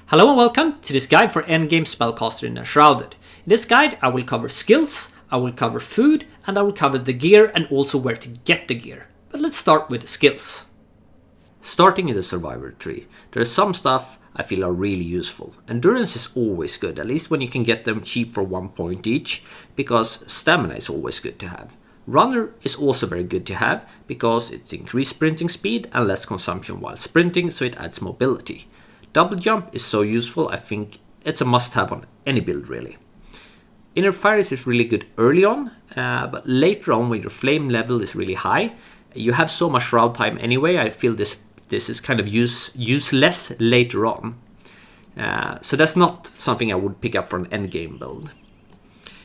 Hello and welcome to this guide for Endgame Spellcaster in Enshrouded. In this guide I will cover skills, I will cover food, and I will cover the gear and also where to get the gear. But let's start with the skills. Starting in the survivor tree, there is some stuff I feel are really useful. Endurance is always good, at least when you can get them cheap for 1 point each, because stamina is always good to have. Runner is also very good to have, because it's increased sprinting speed and less consumption while sprinting, so it adds mobility. Double jump is so useful, I think it's a must-have on any build really. Inner fire is really good early on, but later on when your flame level is really high, you have so much shroud time anyway, I feel this is kind of useless later on. So that's not something I would pick up for an endgame build.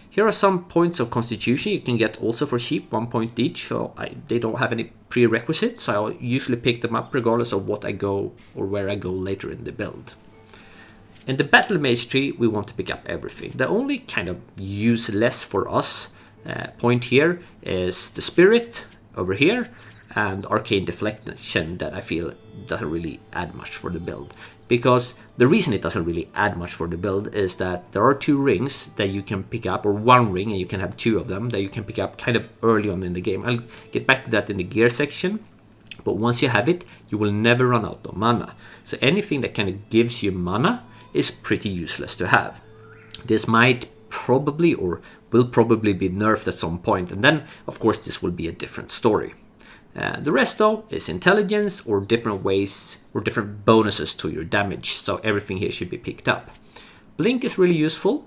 Here are some points of constitution you can get also for cheap, 1 point each, so they don't have any prerequisites, so I'll usually pick them up regardless of what I go or where I go later in the build. In the Battlemage tree, we want to pick up everything. The only kind of useless for us point here is the spirit over here and arcane deflection that I feel doesn't really add much for the build. Because the reason it doesn't really add much for the build is that there are 2 rings that you can pick up, or 1 ring, and you can have 2 of them that you can pick up kind of early on in the game. I'll get back to that in the gear section, but once you have it, you will never run out of mana. So anything that kind of gives you mana is pretty useless to have. This might probably or will probably be nerfed at some point, and then of course this will be a different story. The rest though is intelligence or different ways or different bonuses to your damage, so everything here should be picked up. Blink is really useful,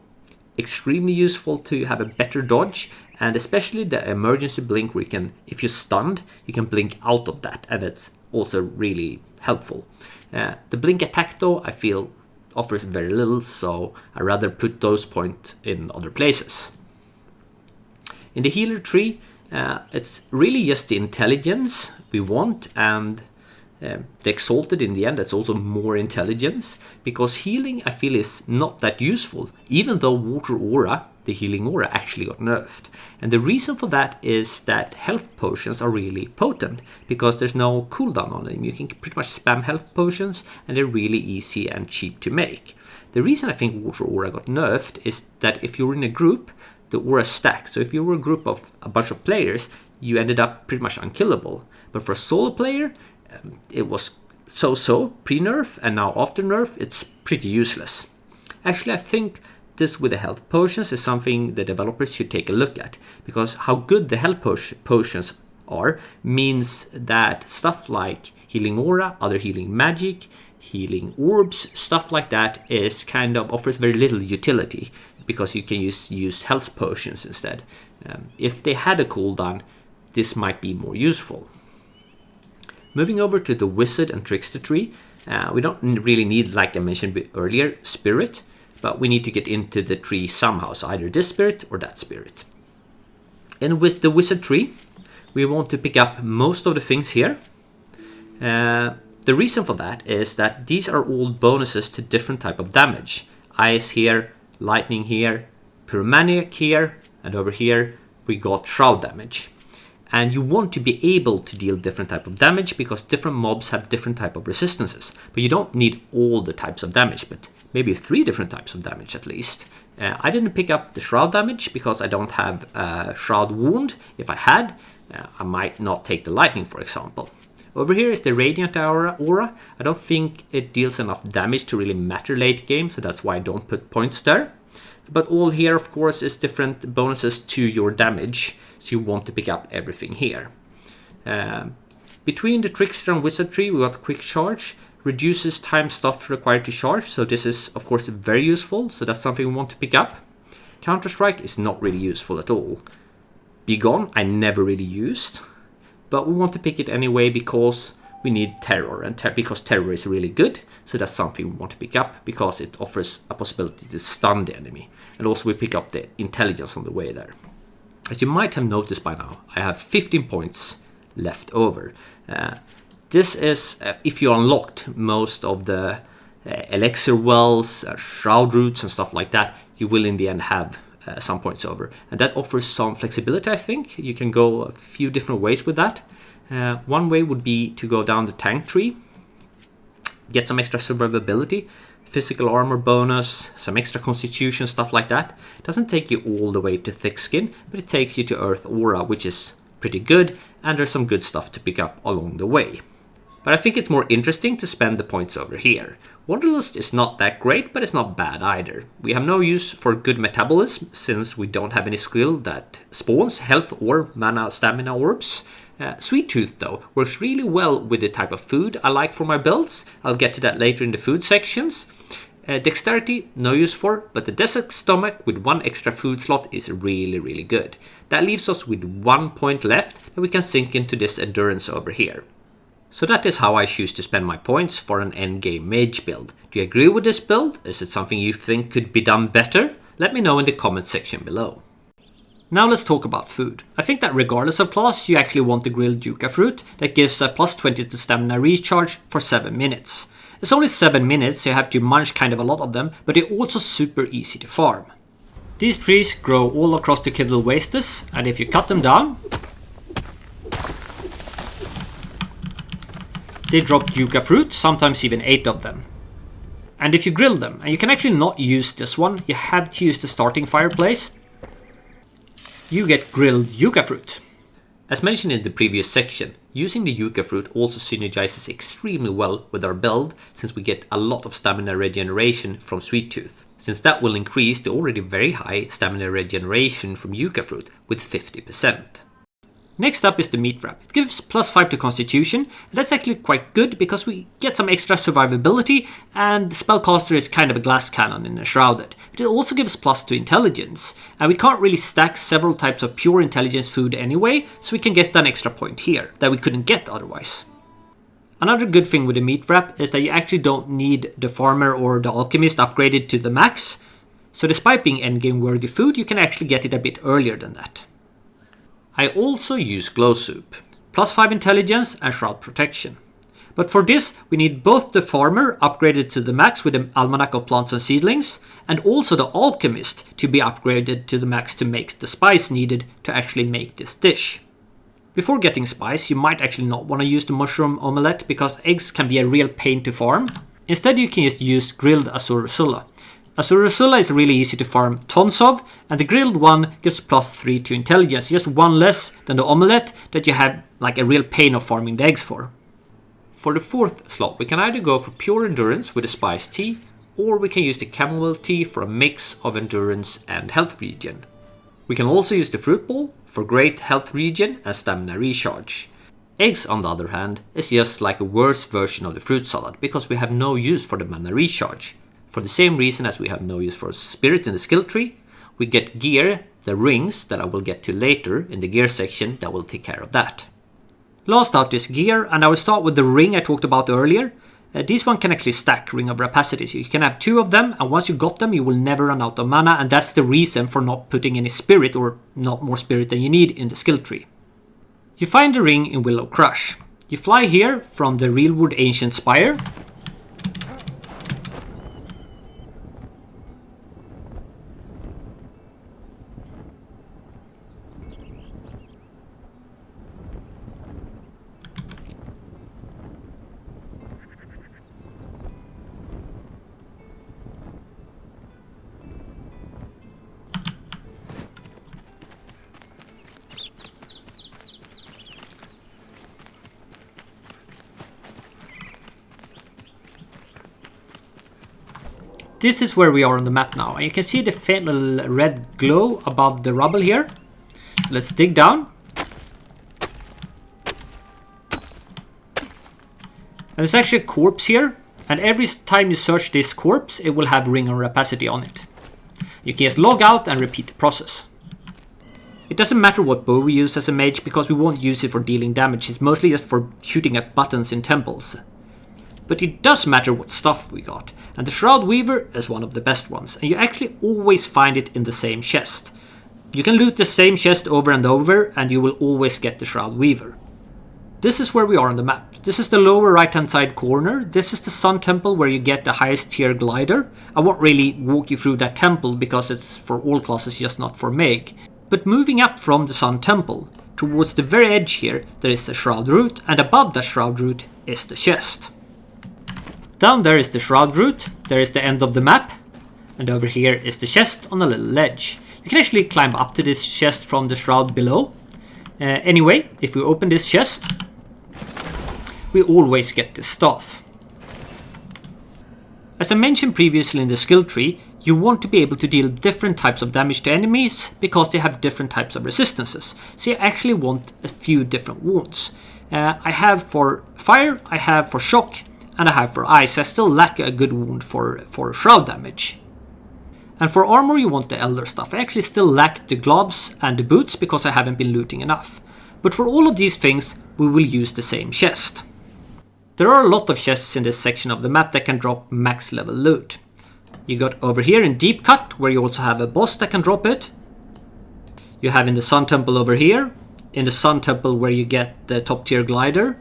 extremely useful to have a better dodge, and especially the emergency blink where you can, if you're stunned, you can blink out of that, and it's also really helpful. The blink attack though I feel offers very little, so I rather put those points in other places. In the healer tree, it's really just the intelligence we want, and the exalted in the end, that's also more intelligence, because healing I feel is not that useful, even though water aura, the healing aura, actually got nerfed. And the reason for that is that health potions are really potent, because there's no cooldown on them. You can pretty much spam health potions, and they're really easy and cheap to make. The reason I think water aura got nerfed is that if you're in a group, the aura stacks. So if you were a group of a bunch of players, you ended up pretty much unkillable. But for a solo player, it was so pre-nerf, and now after nerf, it's pretty useless. Actually, I think this with the health potions is something the developers should take a look at, because how good the health potions are means that stuff like healing aura, other healing magic, healing orbs, stuff like that is kind of offers very little utility, because you can use health potions instead. If they had a cooldown, this might be more useful. Moving over to the wizard and trickster tree, we don't really need, like I mentioned earlier, spirit, but we need to get into the tree somehow, so either this spirit or that spirit. And with the wizard tree, we want to pick up most of the things here. The reason for that is that these are all bonuses to different type of damage. Ice here, lightning here, pyromaniac here, and over here we got shroud damage. And you want to be able to deal different type of damage, because different mobs have different type of resistances. But you don't need all the types of damage, but maybe 3 different types of damage at least. I didn't pick up the shroud damage because I don't have a shroud wound. If I had, I might not take the lightning, for example. Over here is the radiant aura. I don't think it deals enough damage to really matter late game, so that's why I don't put points there. But all here, of course, is different bonuses to your damage, so you want to pick up everything here. Between the trickster and wizard tree, we got quick charge, reduces time stuff required to charge, so this is, of course, very useful, so that's something we want to pick up. Counter-strike is not really useful at all. Be Gone, I never really used, but we want to pick it anyway because we need terror, and because terror is really good, so that's something we want to pick up because it offers a possibility to stun the enemy. And also we pick up the intelligence on the way there. As you might have noticed by now, I have 15 points left over. This is if you unlocked most of the elixir wells, shroud roots and stuff like that, you will in the end have some points over. And that offers some flexibility, I think. You can go a few different ways with that. One way would be to go down the tank tree, get some extra survivability, physical armor bonus, some extra constitution, stuff like that. It doesn't take you all the way to thick skin, but it takes you to earth aura, which is pretty good, and there's some good stuff to pick up along the way. But I think it's more interesting to spend the points over here. Wanderlust is not that great, but it's not bad either. We have no use for good metabolism, since we don't have any skill that spawns health or mana stamina orbs. Sweet Tooth, though, works really well with the type of food I like for my builds. I'll get to that later in the food sections. Dexterity, no use for, but the Desert Stomach with 1 extra food slot is really good. That leaves us with 1 point left that we can sink into this endurance over here. So that is how I choose to spend my points for an endgame mage build. Do you agree with this build? Is it something you think could be done better? Let me know in the comment section below. Now let's talk about food. I think that regardless of class, you actually want the grilled yucca fruit that gives a plus 20 to stamina recharge for 7 minutes. It's only 7 minutes, so you have to munch kind of a lot of them, but they're also super easy to farm. These trees grow all across the Kidal Wastes, and if you cut them down, they drop yucca fruit, sometimes even 8 of them. And if you grill them, and you can actually not use this one, you have to use the starting fireplace, you get grilled yucca fruit. As mentioned in the previous section, using the yucca fruit also synergizes extremely well with our build, since we get a lot of stamina regeneration from Sweet Tooth, since that will increase the already very high stamina regeneration from yucca fruit with 50%. Next up is the meat wrap. It gives plus 5 to constitution, and that's actually quite good because we get some extra survivability, and the spellcaster is kind of a glass cannon in Enshrouded. But it also gives plus to intelligence, and we can't really stack several types of pure intelligence food anyway, so we can get an extra point here that we couldn't get otherwise. Another good thing with the meat wrap is that you actually don't need the farmer or the alchemist upgraded to the max, so despite being endgame worthy food, you can actually get it a bit earlier than that. I also use glow soup, plus 5 intelligence and shroud protection. But for this we need both the farmer upgraded to the max with the almanac of plants and seedlings, and also the alchemist to be upgraded to the max to make the spice needed to actually make this dish. Before getting spice, you might actually not want to use the mushroom omelette because eggs can be a real pain to farm. Instead you can just use grilled Azurusula. Azurusula is really easy to farm tons of, and the grilled one gives plus 3 to intelligence, just 1 less than the omelette that you have like a real pain of farming the eggs for. For the 4th slot, we can either go for pure endurance with a spice tea, or we can use the chamomile tea for a mix of endurance and health regen. We can also use the fruit bowl for great health regen and stamina recharge. Eggs, on the other hand, is just like a worse version of the fruit salad because we have no use for the mana recharge. For the same reason as we have no use for spirit in the skill tree, we get gear, the rings that I will get to later in the gear section that will take care of that. Last out is gear, and I will start with the ring I talked about earlier. This one can actually stack Ring of Rapacity, so you can have 2 of them, and once you got them you will never run out of mana, and that's the reason for not putting any spirit or not more spirit than you need in the skill tree. You find the ring in Willow Crush. You fly here from the Realwood Ancient Spire. This is where we are on the map now, and you can see the faint little red glow above the rubble here. So let's dig down. And there's actually a corpse here, and every time you search this corpse, it will have Ring of Rapacity on it. You can just log out and repeat the process. It doesn't matter what bow we use as a mage, because we won't use it for dealing damage, it's mostly just for shooting at buttons in temples. But it does matter what stuff we got, and the Shroud Weaver is one of the best ones, and you actually always find it in the same chest. You can loot the same chest over and over, and you will always get the Shroud Weaver. This is where we are on the map. This is the lower right hand side corner. This is the Sun Temple where you get the highest tier glider. I won't really walk you through that temple because it's for all classes, just not for Meg. But moving up from the Sun Temple, towards the very edge here, there is the Shroud Root, and above that Shroud Root is the chest. Down there is the shroud route, there is the end of the map, and over here is the chest on a little ledge. You can actually climb up to this chest from the shroud below. Anyway, if we open this chest, we always get this staff. As I mentioned previously in the skill tree, you want to be able to deal different types of damage to enemies because they have different types of resistances. So you actually want a few different wounds. I have for fire, I have for shock, and I have for ice. I still lack a good wound for shroud damage. And for armor you want the elder stuff. I actually still lack the gloves and the boots because I haven't been looting enough. But for all of these things we will use the same chest. There are a lot of chests in this section of the map that can drop max level loot. You got over here in Deep Cut where you also have a boss that can drop it. You have in the Sun Temple over here. In the Sun Temple where you get the top tier glider.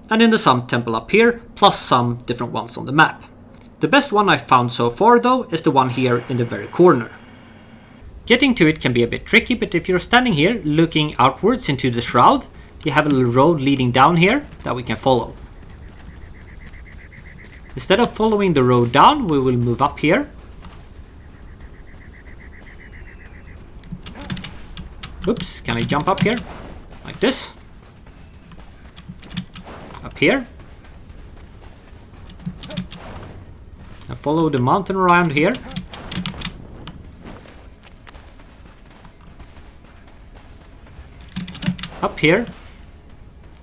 And in the Sun Temple up here, plus some different ones on the map. The best one I've found so far though is the one here in the very corner. Getting to it can be a bit tricky, but if you're standing here looking outwards into the shroud, you have a little road leading down here that we can follow. Instead of following the road down, we will move up here. Oops, can I jump up here? Like this. Up here. And follow the mountain around here. Up here.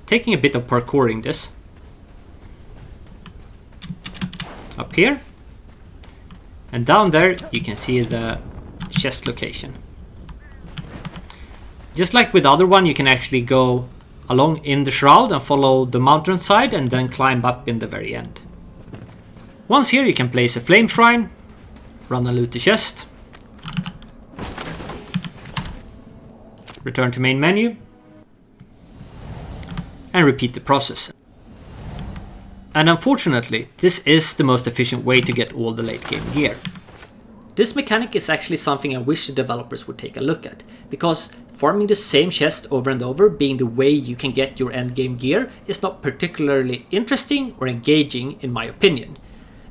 Taking a bit of parkouring this. Up here. And down there you can see the chest location. Just like with the other one, you can actually go along in the shroud and follow the mountain side and then climb up in the very end. Once here you can place a flame shrine, run and loot the chest, return to main menu, and repeat the process. And unfortunately, this is the most efficient way to get all the late game gear. This mechanic is actually something I wish the developers would take a look at, because farming the same chest over and over being the way you can get your end game gear is not particularly interesting or engaging in my opinion.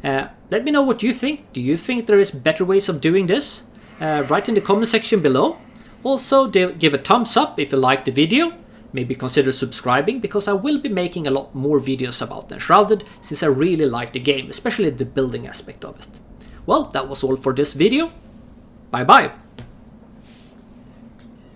Let me know what you think. Do you think there is better ways of doing this? Write in the comment section below. Also give a thumbs up if you liked the video. Maybe consider subscribing because I will be making a lot more videos about Enshrouded since I really like the game, especially the building aspect of it. Well, that was all for this video. Bye bye!